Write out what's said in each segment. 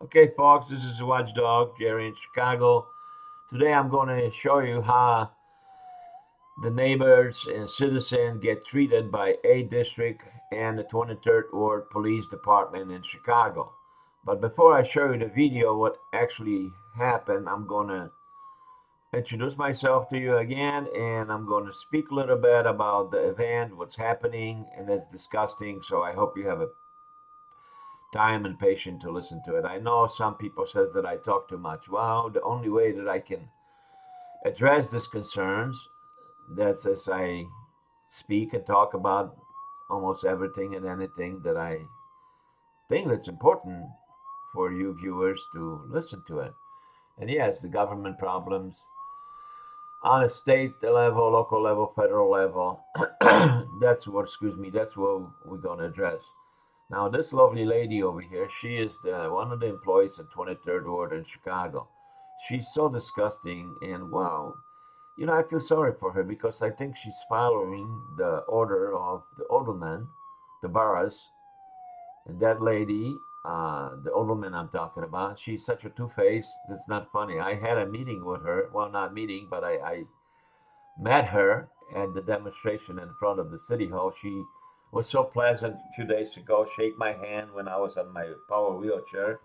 Okay, folks, this is the Watchdog, Jerry in Chicago. Today I'm going to show you how the neighbors and citizens get treated by A District and the 23rd Ward Police Department in Chicago. But before I show you the video, what actually happened, I'm going to introduce myself to you again and I'm going to speak a little bit about the event, what's happening, and it's disgusting. So I hope you have a time and patience to listen to it. I know some people says that I talk too much. Well, the only way that I can address these concerns, that's as I speak and talk about almost everything and anything that I think that's important for you viewers to listen to it. And yes, the government problems on a state level, local level, federal level. That's what we're going to address. Now, this lovely lady over here, she is one of the employees at 23rd Ward in Chicago. She's so disgusting, and wow, I feel sorry for her because I think she's following the order of the alderman, the boroughs, and that lady, the alderman I'm talking about, she's such a two-faced. That's not funny. I had a meeting with her. Well, not meeting, but I met her at the demonstration in front of the city hall. She was so pleasant a few days ago, shake my hand when I was on my power wheelchair.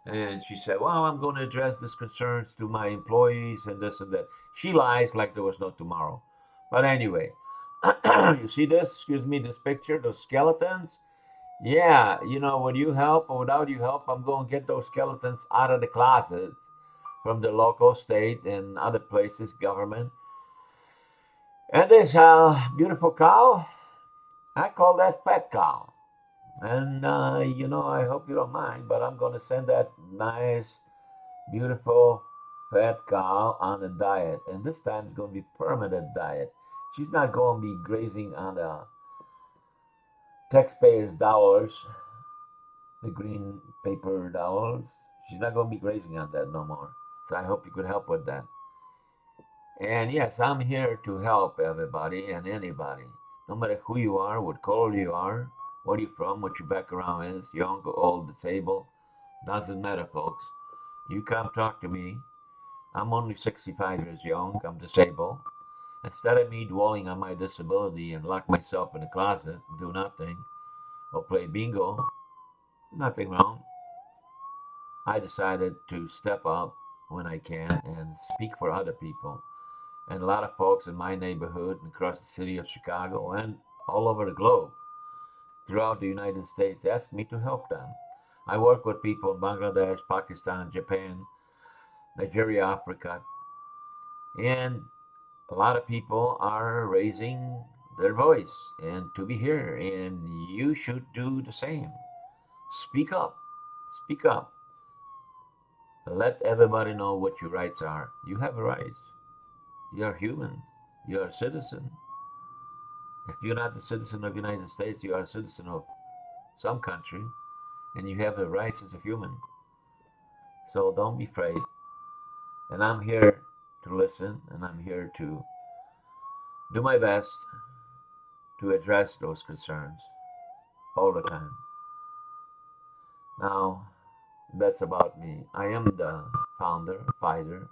And she said, well, I'm going to address these concerns to my employees and this and that. She lies like there was no tomorrow. But anyway, you see this? Excuse me, this picture, those skeletons? Yeah, when you help or without you help, I'm going to get those skeletons out of the closets from the local, state, and other places, government. And this beautiful cow, I call that fat cow. And, I hope you don't mind, but I'm going to send that nice, beautiful, fat cow on a diet. And this time it's going to be permanent diet. She's not going to be grazing on the taxpayers' dollars, the green paper dollars. She's not going to be grazing on that no more. So I hope you could help with that. And yes, I'm here to help everybody and anybody, no matter who you are, what color you are, where you're from, what your background is, young, old, disabled. Doesn't matter, folks. You come talk to me. I'm only 65 years young. I'm disabled. Instead of me dwelling on my disability and lock myself in a closet and do nothing or play bingo, nothing wrong. I decided to step up when I can and speak for other people. And a lot of folks in my neighborhood and across the city of Chicago and all over the globe throughout the United States ask me to help them. I work with people in Bangladesh, Pakistan, Japan, Nigeria, Africa, and a lot of people are raising their voice and to be here, and you should do the same. Speak up. Speak up. Let everybody know what your rights are. You have rights. You are human. You are a citizen. If you're not a citizen of the United States, you are a citizen of some country, and you have the rights as a human. So don't be afraid. And I'm here to listen, and I'm here to do my best to address those concerns all the time. Now, that's about me. I am the founder, fighter,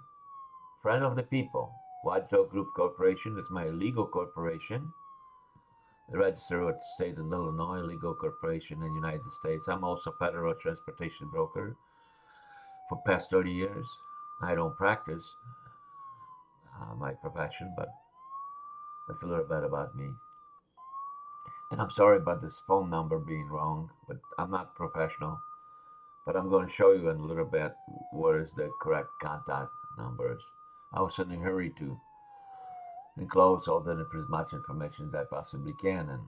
friend of the people. Watchdog Group Corporation is my legal corporation, registered with the state of Illinois, legal corporation in the United States. I'm also a federal transportation broker for past 30 years. I don't practice my profession, but that's a little bit about me. And I'm sorry about this phone number being wrong, but I'm not professional. But I'm going to show you in a little bit what is the correct contact numbers. I was in a hurry to enclose all the as much information as I possibly can and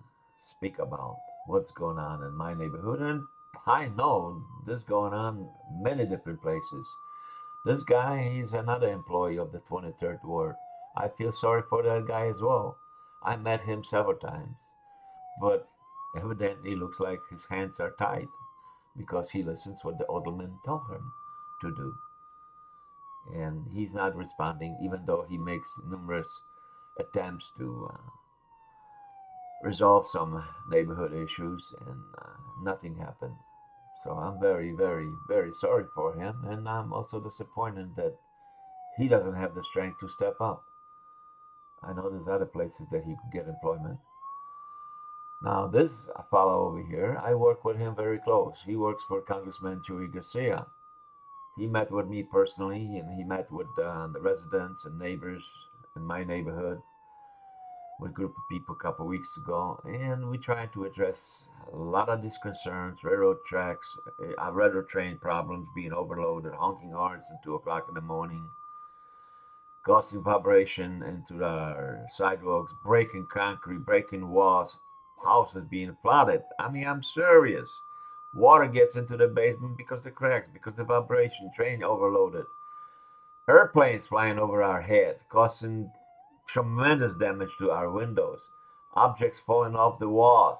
speak about what's going on in my neighborhood. And I know this going on many different places. This guy, he's another employee of the 23rd Ward. I feel sorry for that guy as well. I met him several times, but evidently looks like his hands are tied because he listens what the alderman told him to do. And he's not responding, even though he makes numerous attempts to resolve some neighborhood issues, and nothing happened. So I'm very, very, very sorry for him, and I'm also disappointed that he doesn't have the strength to step up. I know there's other places that he could get employment. Now, this fellow over here, I work with him very close. He works for Congressman Chuy Garcia. He met with me personally, and he met with the residents and neighbors in my neighborhood with a group of people a couple of weeks ago, and we tried to address a lot of these concerns: railroad tracks, railroad train problems being overloaded, honking horns at 2 o'clock in the morning, causing vibration into our sidewalks, breaking concrete, breaking walls, houses being flooded. I mean, I'm serious. Water gets into the basement because the cracks, because the vibration, train overloaded. Airplanes flying over our head, causing tremendous damage to our windows. Objects falling off the walls.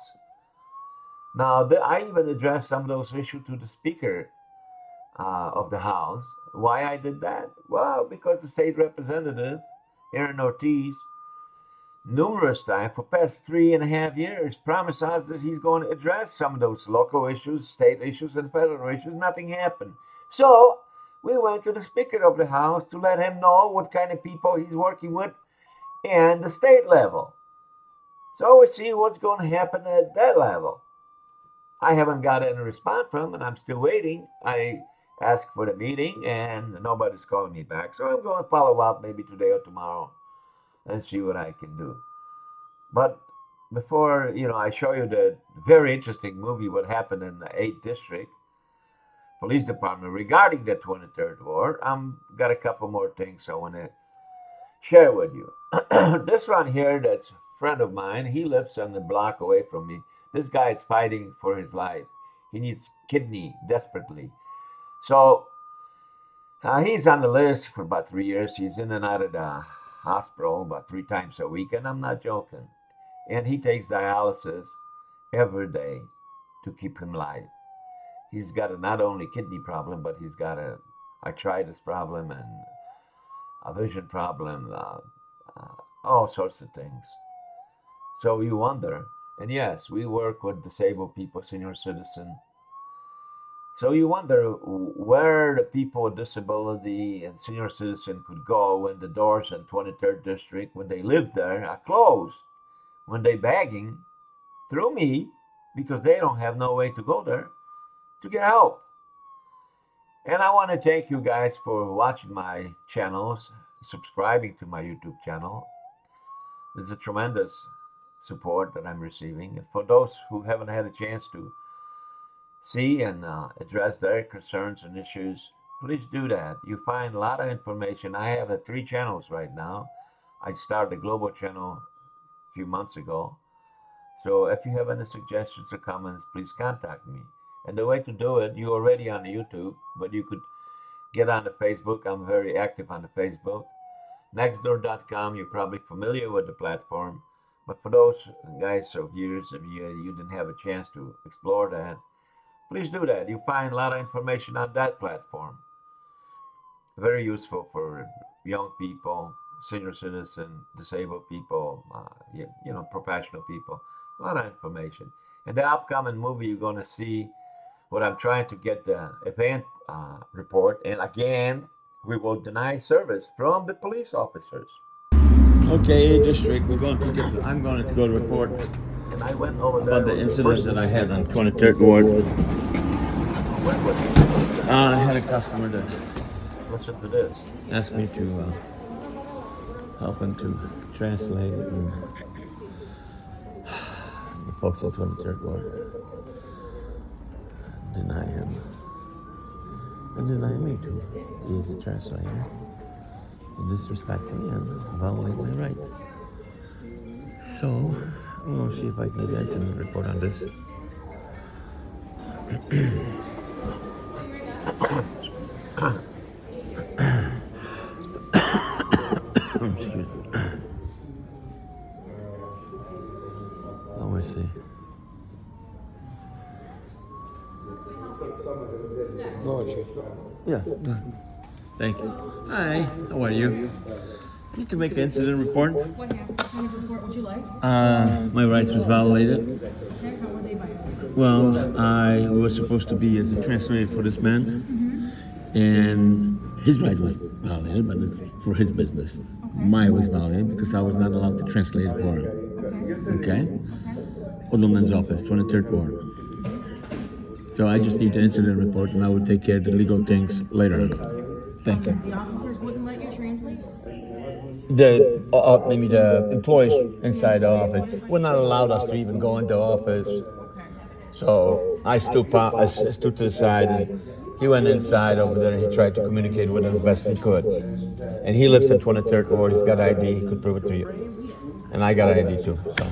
Now, I even addressed some of those issues to the Speaker of the House. Why I did that? Well, because the state representative, Aaron Ortiz, numerous times for past 3.5 years promised us that he's going to address some of those local issues, state issues, and federal issues. Nothing happened. So we went to the Speaker of the House to let him know what kind of people he's working with and the state level. So we see what's going to happen at that level. I haven't got any response from him, and I'm still waiting. I asked for the meeting, and nobody's calling me back. So I'm going to follow up maybe today or tomorrow and see what I can do. But before I show you the very interesting movie what happened in the 8th District Police Department regarding the 23rd Ward, got a couple more things I want to share with you. This one here, that's a friend of mine. He lives on the block away from me. This guy is fighting for his life. He needs kidney desperately. So he's on the list for about 3 years. He's in and out of the hospital about 3 times a week, and I'm not joking. And he takes dialysis every day to keep him alive. He's got not only kidney problem, but he's got a arthritis problem and a vision problem, all sorts of things. So you wonder, and yes, we work with disabled people, senior citizen. So you wonder where the people with disability and senior citizen could go when the doors in 23rd District, when they live there, are closed, when they begging through me because they don't have no way to go there to get help. And I want to thank you guys for watching my channels, subscribing to my YouTube channel. There's a tremendous support that I'm receiving. And for those who haven't had a chance to see and address their concerns and issues, please do that. You find a lot of information. I have 3 channels right now. I started a global channel a few months ago. So if you have any suggestions or comments, please contact me. And the way to do it, you're already on YouTube, but you could get on the Facebook. I'm very active on the Facebook. Nextdoor.com, you're probably familiar with the platform. But for those guys of years, if you didn't have a chance to explore that, please do that. You find a lot of information on that platform. Very useful for young people, senior citizen, disabled people, professional people. A lot of information. In the upcoming movie, you're going to see what I'm trying to get the event report. And again, we will deny service from the police officers. Okay, district, I'm going to go report and I went over about the incident that I had on 23rd Ward. I had a customer that listen to this. Asked me to help him to translate it, and the folks at 23rd Ward deny him and deny me too. He's a translator. He disrespect me and violate my right. So I'm going to see if I can get an incident report on this. Excuse me. Let me see. Yeah. Thank you. Hi. How are you? Need to make an incident report. What happened? What kind of report would you like? My rights was violated. Okay, how were they violated? Well, I was supposed to be as a translator for this man, and his right was violated, but it's for his business. Mine was violated because I was not allowed to translate it for him. Okay? Alderman's office, 23rd Ward. So I just need the incident report, and I will take care of the legal things later on. Thank you. The officers wouldn't let you translate? Maybe the employees inside the office were not allowed us to even go into the office. Okay. So I stood to the side, and he went inside over there, and he tried to communicate with us as best he could. And he lives in 23rd Ward. He's got ID. He could prove it to you. And I got ID too. So.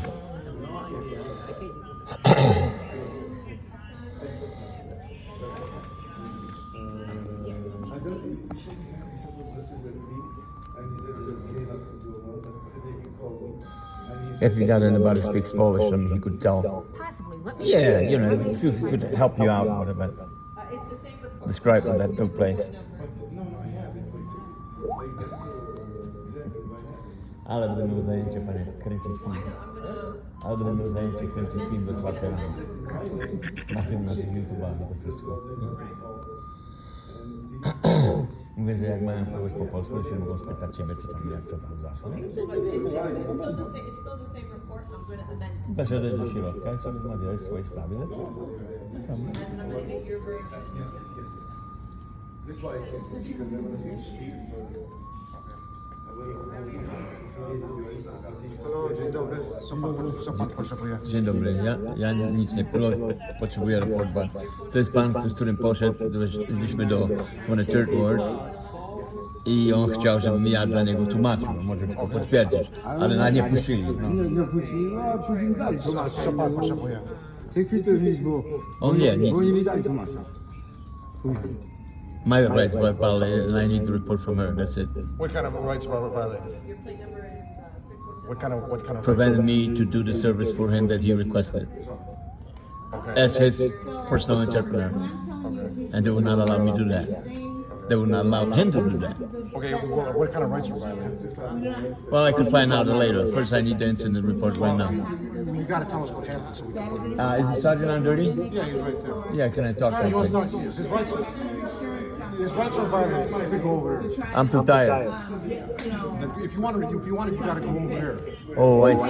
If you got anybody who speaks Polish, I mean, he could tell. Possibly. Let me Yeah, see. you know, if you could help you out, whatever. Describe what that took place. Ale będę miał zajęcie, panie, kręcić film. Ale będę miał zajęcie kręcić film do 2 rano. Na film na tych YouTubach to wszystko. Mówię, że jak mają kogoś po polsku, to się mogą spytać ciebie, czy tam jak to tam zaszło. Weszedłeś do środka i sobie rozmawiałeś w swojej sprawie, lecz Halo, dzień dobry. Co pan potrzebuje? Dzień dobry, ja nic nie potrzebuję raportu. To jest pan, z którym poszedliśmy do 23rd Ward i on chciał, żebym ja dla niego tłumaczył, może tylko potwierdzić, ale nas nie puścili. No. Nie puścili, a później mi dali tłumacza. Co pan potrzebuje? W tej chwili to już nic było. On nie, nic. Bo nie mi dali tłumacza. Później. My rights were violated and I need to report from her, that's it. What kind of rights were violated? What kind of Prevented rights? me to do the service for him that he requested Okay. as his personal interpreter. Okay. And they would not allow me to do that. They would not allow him to do that. Okay, what kind of rights were violated? Well, I could find out later. First, I need the incident report right now. You gotta tell us what happened so we can... Is the sergeant on duty? Yeah, he's right there. Yeah, can I talk to He wants to him? talk to you. His rights are violated. You can go over there. I'm too tired. If you want, you gotta go over there. Oh, I see.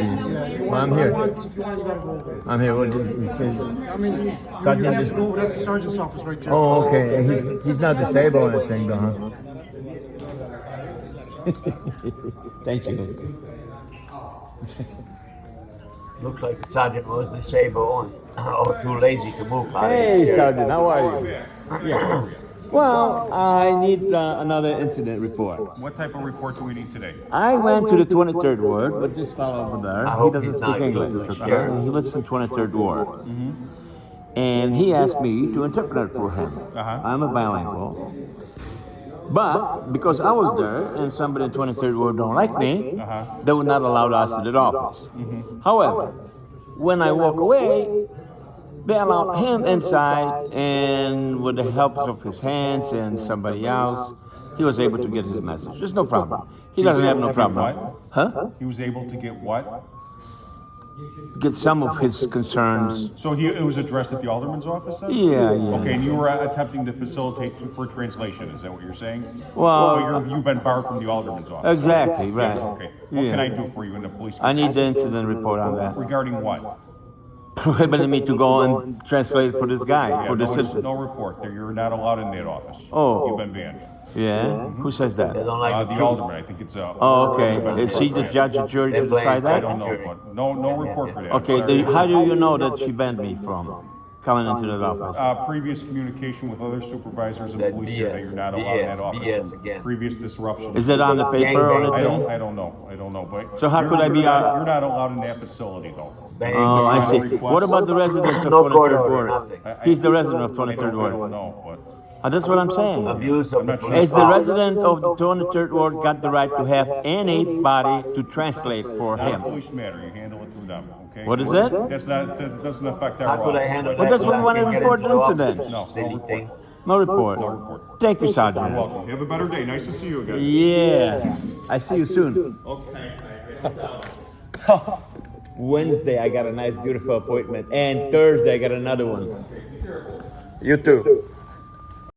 Well, I'm here. If you want, you gotta go over there. I'm here. What did you say? I mean, you Sergeant have is- to go over. That's the sergeant's office right there. Oh, okay. He's not disabled or anything, though, huh? Thank you. Looks like the sergeant was disabled or too lazy to move. Hey, Sergeant, how are you? Yeah. Well, I need another incident report. What type of report do we need today? I went to the 23rd Ward, but this fellow over there, I he hope doesn't he's speak not English, English, okay? yeah. He lives in 23rd Ward. And he asked me to interpret for him. Uh-huh. I'm a bilingual. But because I was there and somebody in 23rd Ward don't like me, they would not allow us to the office. However, when I walk away, they allowed him inside, and with the help of his hands and somebody else, he was able to get his message. There's no problem. He doesn't have no problem. Huh? He was able to get what? Get some of his concerns. So it was addressed at the alderman's office then? Yeah, yeah. Okay, and you were attempting to facilitate for translation, is that what you're saying? Well, You've been barred from the alderman's office? exactly, right. Yes, okay. What Yeah. can I do for you in the police? I need the incident report on that. Regarding what? Prohibiting me to go and translate for this guy, Yeah, for this no, citizen. no report. You're not allowed in that office. Oh. You've been banned. Yeah? Who says They that? don't like The alderman, I think it's Oh, okay. Is she the judge or jury to They blame- decide I that? don't know, but no report for that. I'm Okay, sorry. how do you know that she banned me from coming into that office? Previous communication with other supervisors and That police here that BS, you're not allowed in that office. BS again. Previous disruption. Is it on the paper or Gangbang. I anything? don't know, but. So how could I be you're on- You're not allowed in that facility though. Bang. Oh, I Just see. not a request. What about the residents of No court 23rd order, Ward? nothing. He's the resident of I 23rd don't Ward. know, but. That's what I'm saying. Abuse of the not sure. police Is the power. resident of the 23rd Ward got the right to have anybody to translate for Not a him? police matter, you handle it through them, okay? What is it? That doesn't affect our How could I office. handle that? But that's what when we want to can get report into the office? incident. No, Silly report. thing. No report. No report. Thank you, You're Sergeant. welcome. You have a better day. Nice to see you again. Yeah. I see you soon. Okay. Wednesday, I got a nice, beautiful appointment. And Thursday, I got another one. You too.